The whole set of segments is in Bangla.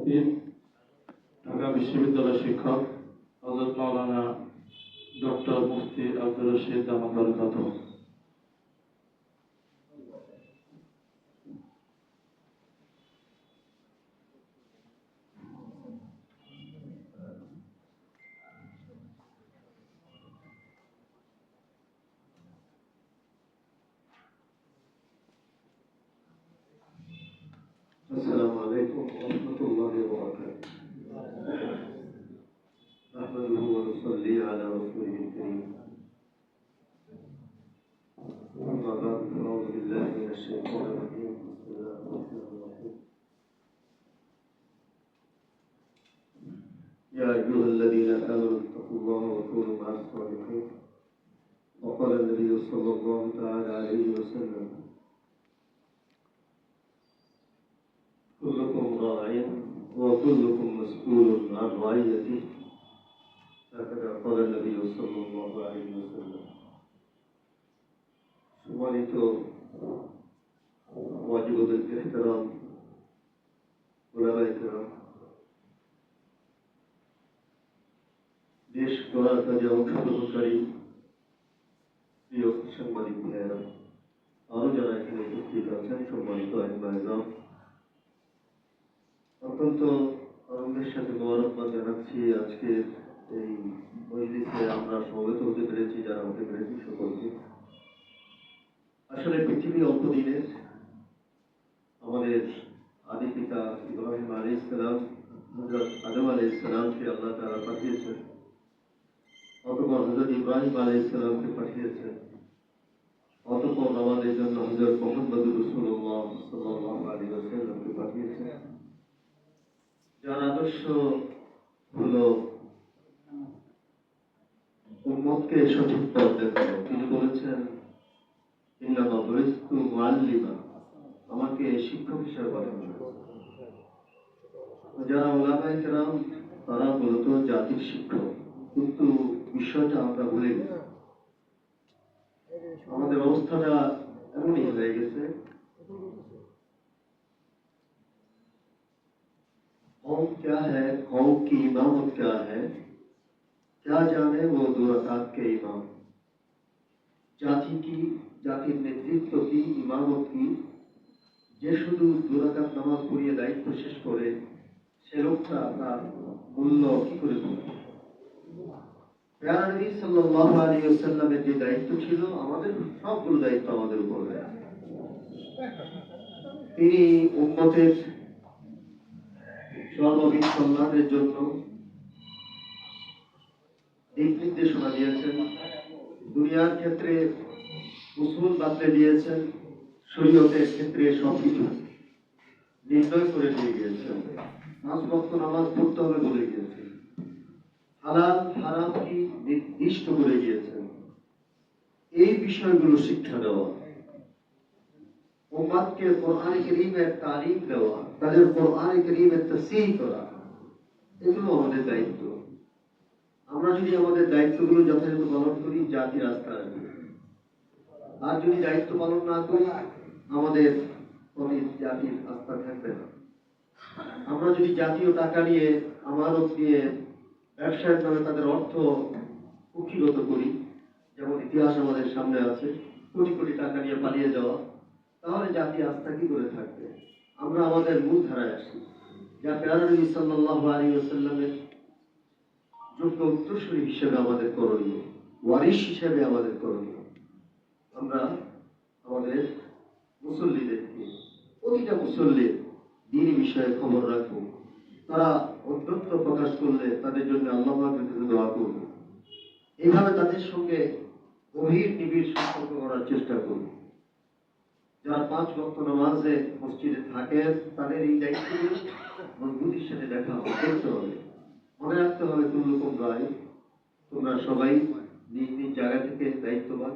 উপস্থিত ঢাকা বিশ্ববিদ্যালয়ের শিক্ষক হযরত মাওলানা ডক্টর মুফতি আব্দুর রশিদ দামাত বরকাতুহু। السلام عليكم ورحمة الله وبركاته. نحمده ونصلي على رسوله الكريم. أما بعد فأعوذ بالله من الشيطان الرجيم. بسم الله الرحمن الرحيم. يا أيها الذين آمنوا اتقوا الله وكونوا مع الصالحين. وقال النبي صلى الله تعالى عليه وسلم: كلكم راع وكلكم مسؤول عن رعيته. هكذا قال النبي صلى الله عليه وسلم. সম্মানিত ওয়াজিবুল ইহতিরাম উলামায়ে কেরাম, দেশ গড়ার কাজে অংশগ্রহণকারী প্রিয় সাংবাদিক ভাইয়েরা, আরো যারা এখানে উপস্থিত আছেন, সম্মানিত আইনবাইজাম, অত্যন্ত আনন্দের সাথে মোবারকবাদ জানাচ্ছি আজকে এই মজলিসে আমরা সমবেত হতে পেরেছি, যারা হতে পেরেছি সকলকে। আসলে পৃথিবী অল্প দিনের। আমাদের আদি পিতা ইব্রাহিম আলাইহিস সালাম, হযরত আদম আলাইহিস সালামকে আল্লাহ তাআলা পাঠিয়েছেন, অতঃপর হযরত ইব্রাহিম আলাইহিস সালামকে পাঠিয়েছেন, অতঃপর আমাদের জন্য হযরত মুহাম্মদুর রাসূলুল্লাহ সাল্লাল্লাহু আলাইহি ওয়াসাল্লামকে পাঠিয়েছেন, যার আদর্শ হলো উম্মতকে সঠিক পথ দেখানো। তিনি বলেছেন, ইন্নামা বুইস্তু মুআল্লিমা, আমাকে শিক্ষক হিসেবে পাঠানো হয়েছে। যারা উলামায়ে কেরাম তারা মূলত জাতির শিক্ষক, কিন্তু বিষয়টা আমরা ভুলে গেছি। আমাদের অবস্থাটা এমনই হয়ে গেছে, कौम क्या है, कौम की इमामत क्या है, क्या जाने वो दो रकात के इमाम। জাতি কি, জাতির নেতৃত্ব কি, ইমামত কি, যে শুধু দু রাকাত নামাজ পড়িয়ে দায়িত্ব শেষ করে সে লোকটা তার মূল্য কি করে বুঝবে? প্যারা নবী সাল্লাল্লাহু আলাইহি ওয়াসাল্লামের যে দায়িত্ব ছিল, আমাদের সবগুলো দায়িত্ব আমাদের উপর রয়েছে। তিনি উম্মতের সর্ববিধ কল্যাণের জন্য দিক নির্দেশনা দিয়েছেন, দুনিয়ার ক্ষেত্রে উসুল বাতলে দিয়েছেন, শরীয়তের ক্ষেত্রে সবকিছু নির্ণয় করে দিয়ে গিয়েছেন। 5 ওয়াক্ত নামাজ পড়তে হবে বলে গিয়েছেন, হালাল হারাম কি নির্দিষ্ট করে গিয়েছেন। এই বিষয়গুলো শিক্ষা দেওয়া, উম্মতকে কোরআন কারীমের তালিম দেওয়া, তাদের কোরআন কারীমের তাফসীর করা, এগুলো আমাদের দায়িত্ব। আমরা যদি আমাদের দায়িত্বগুলো যথাযথ পালন করি, জাতি রাস্তা আসবে। আর যদি দায়িত্ব পালন না করি, আমাদের প্রতি জাতির আস্থা থাকবে না। আমরা যদি জাতীয় টাকা নিয়ে, আমানত নিয়ে, ব্যবসায়ের নামে তাদের অর্থ কুক্ষিগত করি, যেমন ইতিহাস আমাদের সামনে আছে, কোটি কোটি টাকা নিয়ে পালিয়ে যাওয়া, তাহলে জাতি আস্থা কি করে থাকবে? আমরা আমাদের মূল ধারায় আসি, যা প্যারা নবী সাল্লাল্লাহু আলাইহি ওয়াসাল্লামের যোগ্য উত্তরসূরি হিসেবে আমাদের করণীয়, ওয়ারিশ হিসেবে আমাদের করণীয়। আমরা আমাদের মুসল্লিদেরকে, প্রতিটা মুসল্লির দ্বীনি বিষয়ে খবর রাখবো। তারা অধ্যত্ব প্রকাশ করলে তাদের জন্য আল্লাহ পাকের কাছে দোয়া করব। এইভাবে তাদের সঙ্গে গভীর নিবিড় সম্পর্ক করার চেষ্টা করব। যারা 5 ওয়াক্ত নামাজে মসজিদে থাকেন, তাদের এই দায়িত্বগুলো মজবুতির সাথে দেখা করতে হবে। মনে রাখতে হবে, কুল্লুকুম রাই, তোমরা সবাই নিজ নিজ জায়গা থেকে দায়িত্ববান।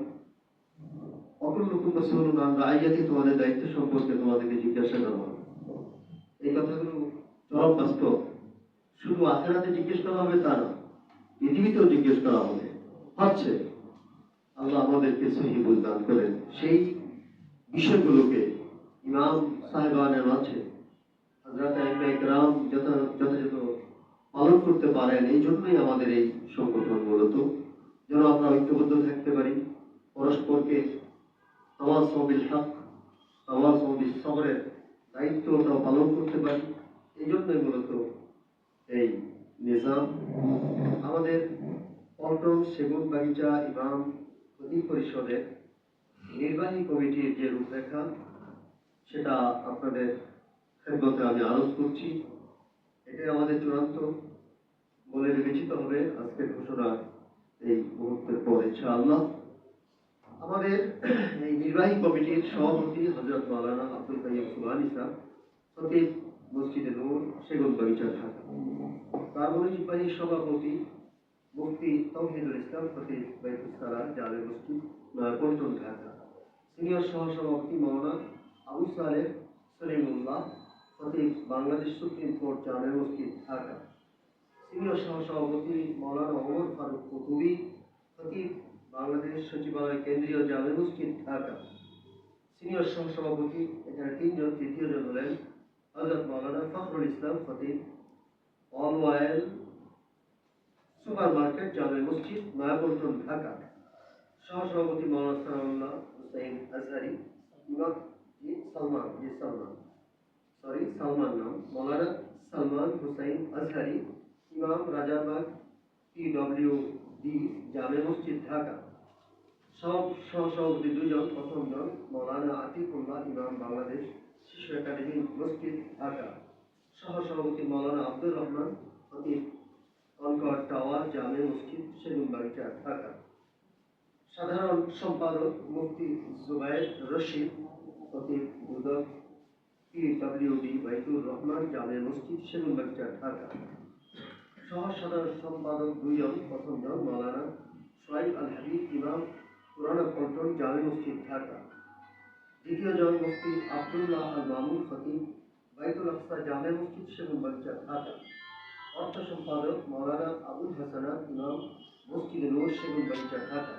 অকুল্লুকুম মাসউলুন আন রাইয়াতি, তোমাদের দায়িত্ব সম্পর্কে তোমাদেরকে জিজ্ঞাসা করা হবে। এই কথাগুলো চরম বাস্তব। শুধু আখিরাতে জিজ্ঞেস করা হবে তা না, পৃথিবীতেও জিজ্ঞেস করা হবে। হচ্ছে আল্লাহ আমাদেরকে সহিহ বুঝ দান করেন। সেই বিষয়গুলোকে ইমাম সাহেবানের মাঝে হযরত আইম্মা ইকরাম যথাযথ পারেন। এই জন্যই আমাদের এই সংগঠন মূলত, যেন আমরা ঐক্যবদ্ধ থাকতে পারি, পরস্পরকে তাওয়াসাউ বিল হক তাওয়াসাউ বিস সবরের দায়িত্বটাও পালন করতে পারি। এই জন্যই মূলত এই নিজাম। আমাদের পল্টন সেগুনবাগিচা ইমাম খতিব পরিষদের নির্বাহী কমিটির যে রূপরেখা, সেটা আপনাদের খেদমতে আমি আরজ করছি। এটাই আমাদের চূড়ান্ত বলে বিবেচিত হবে আজকের ঘোষণা এই মুহূর্তের পর ইনশাআল্লাহ। আমাদের এই নির্বাহী কমিটির সভাপতি হযরত মাওলানা আব্দুল কাইয়ুম সুবহানী সাহেব, খতিব মসজিদে নূর সেগুনবাগিচা ঢাকা। তার নির্বাহী সভাপতি মুফতি তৌহিদুল ইসলাম, খতিব বাইতুস সালাম জামে মসজিদ পল্টন ঢাকা। সিনিয়র সহসভাপতি মাওলানা আবু সালেহ সলিমুল্লাহ, খতিব বাংলাদেশ সুপ্রিম কোর্ট জামে মসজিদ ঢাকা। সিনিয়র সহসভাপতি মাওলানা ওমর ফারুক কুতুবী, খতিব বাংলাদেশ সচিবালয় কেন্দ্রীয় জামে মসজিদ ঢাকা। সিনিয়র সহসভাপতি এখানে তিনজন, তৃতীয়জন হলেন হযরত মাওলানা ফখরুল ইসলাম, খতিব অল ওয়াইল সুপার মার্কেট জামে মসজিদ নয়াপল্টন ঢাকা। সহসভাপতি মাওলানা সানাউল্লাহ হুসাইন আজহারি, ইমাম সালমান নাম মাওলানা সালমান হুসাইন আজহারি, ইমাম রাজারবাগ PWD জামে মসজিদ ঢাকা। সহসভাপতি দুইজন, প্রথমজন মাওলানা আতিকুল্লাহ, ইমাম বাংলাদেশ শিশু একাডেমি মসজিদ ঢাকা। সহসভাপতি মাওলানা আব্দুর রহমান, খতিব কনকর্ড টাওয়ার জামে মসজিদ সেগুনবাগিচা ঢাকা। সাধারণ সম্পাদক মুফতি জুবায়ের রশিদ, খতিব দুদক PWD বাইতুর রহমান জামে মসজিদ সেগুনবাগিচা ঢাকা। সহ সাধারণ সম্পাদক দুইজন, প্রথমজন মাওলানা সোহাইব আল হাবিব, ইমাম পুরানা পল্টন জামে মসজিদ ঢাকা। দ্বিতীয়জন মুফতি আব্দুল্লাহ আল মামুন, খতিব বাইতুল আকসা জামে মসজিদ সেগুনবাগিচা ঢাকা। অর্থ সম্পাদক মাওলানা আবুল হাসানাত, ইমাম মসজিদে নূর সেগুনবাগিচা ঢাকা।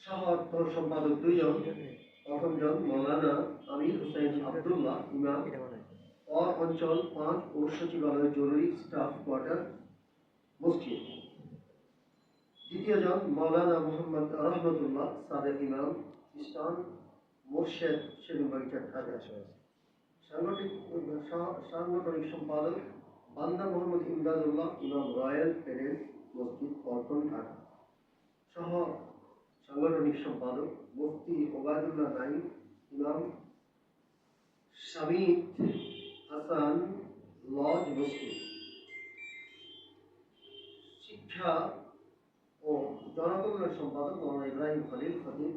সহ অর্থ সম্পাদক দুইজন, প্রথমজন মাওলানা আমির হোসেন আব্দুল্লাহ, ইমাম অঞ্চল 5 ও সচিবালয় জরুরি স্টাফ কোয়ার্টার মসজিদ। দ্বিতীয়জন মাওলানা মোহাম্মদ রহমতুল্লাহ, সাবেক ইমাম ইস্টার্ন মোর্শেদ সেগুনবাগিচা ঢাকা। সাংগঠনিক সম্পাদক বান্দা মোহাম্মদ ইমদাদুল্লাহ, ইমাম রয়্যাল প্যালেস মসজিদ পল্টন ঢাকা। সহ সাংগঠনিক সম্পাদক মুফতি ওবায়দুল্লাহ নাইম, ইমাম শামিদ হাসান লজ মসজিদ। শিক্ষা ও জনকল্যাণ সম্পাদক মাওলানা ইব্রাহিম খলিল, খতিব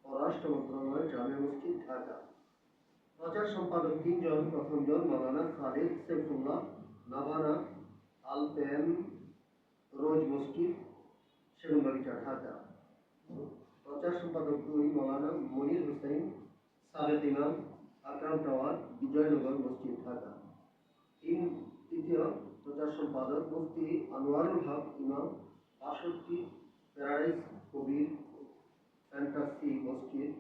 পররাষ্ট্র মন্ত্রণালয় জামে মসজিদ ঢাকা। প্রচার সম্পাদক তিনজন, প্রথমজন মাওলানা খালিদ সাইফুল্লাহ, নাভানা আলপেন রোজ মসজিদ সেগুনবাগিচা ঢাকা। প্রচার সম্পাদক দুই, মাওলানা মনির হোসেন, সাবেক ইমাম আকরাম টাওয়ার বিজয়নগর মসজিদ ঢাকা। তৃতীয় প্রচার সম্পাদক মুফতি আনোয়ারুল হক, ইমাম ৬২ প্যারাডাইস কবির ফ্যান্টাসি মসজিদ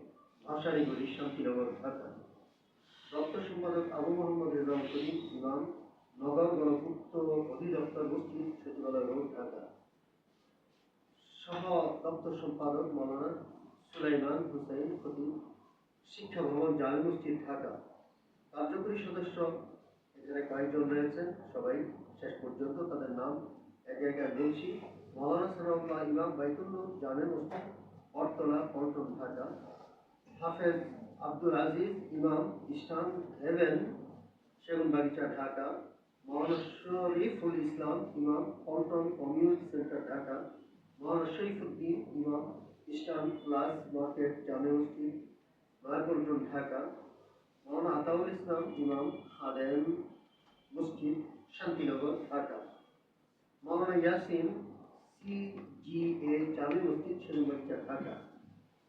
ভাসানীগুড়ি শান্তিনগর ঢাকা। দপ্তর সম্পাদক আবু মোহাম্মদ রেজাউল করিম, ইমাম নগর গণপূর্ত অধিদপ্তর মসজিদ সচিবালয় রোড ঢাকা। সহ দপ্তর সম্পাদক মাওলানা সুলাইমান হুসাইন, খতিব শিক্ষা ভবন জামে মসজিদ ঢাকা। কার্যকরী সদস্য এখানে কয়েকজন রয়েছেন, সবাই শেষ পর্যন্ত তাদের নাম এক জায়গায় বলছি। মাওলানা সানাউল্লাহ, ইমাম বাইতুল নূর জামে মসজিদ বটতলা পল্টন ঢাকা। হাফেজ আব্দুল আজিজ, ইমাম ইস্টার্ন হেভেন সেগুনবাগিচা ঢাকা। মাওলানা শরীফুল ইসলাম, ইমাম পল্টন কমিউনিটি সেন্টার ঢাকা। মাওলানা শরীফুদ্দিন, ইমাম ইস্টার্ন প্লাস মার্কেট জামে মসজিদ নয়াপল্টন ঢাকা। মাওলানা আতাউল ইসলাম, ইমাম খাদেম মসজিদ শান্তিনগর ঢাকা। মাওলানা ইয়াসিন, CGA জামে মসজিদ সেগুনবাগিচা ঢাকা।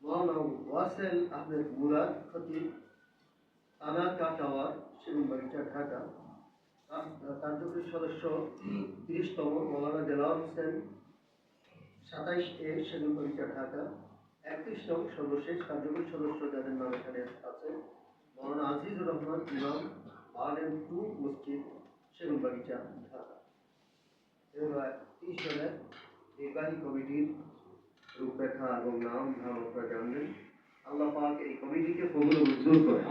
মাওলানা ওয়াসেল আহমেদ মুরাদ, খতিব তানাকা টাওয়ার সেগুনবাগিচা ঢাকা। কার্যকরী সদস্য 30তম মাওলানা দেলাওয়ার হোসেন, 27A সেগুনবাগিচা ঢাকা। 31 নং সর্বশেষ কার্যকরী সদস্য যাদের নাম এখানে আছে মাওলানা আজিজুর রহমান, ইমাম RM2 মসজিদ সেগুনবাগিচা ঢাকা। 30 জনের নির্বাহী কমিটির রূপরেখা এবং নাম ধাম আপনারা জানবেন। আল্লাহ পাক এই কমিটিকে কবুল ও মঞ্জুর করেন।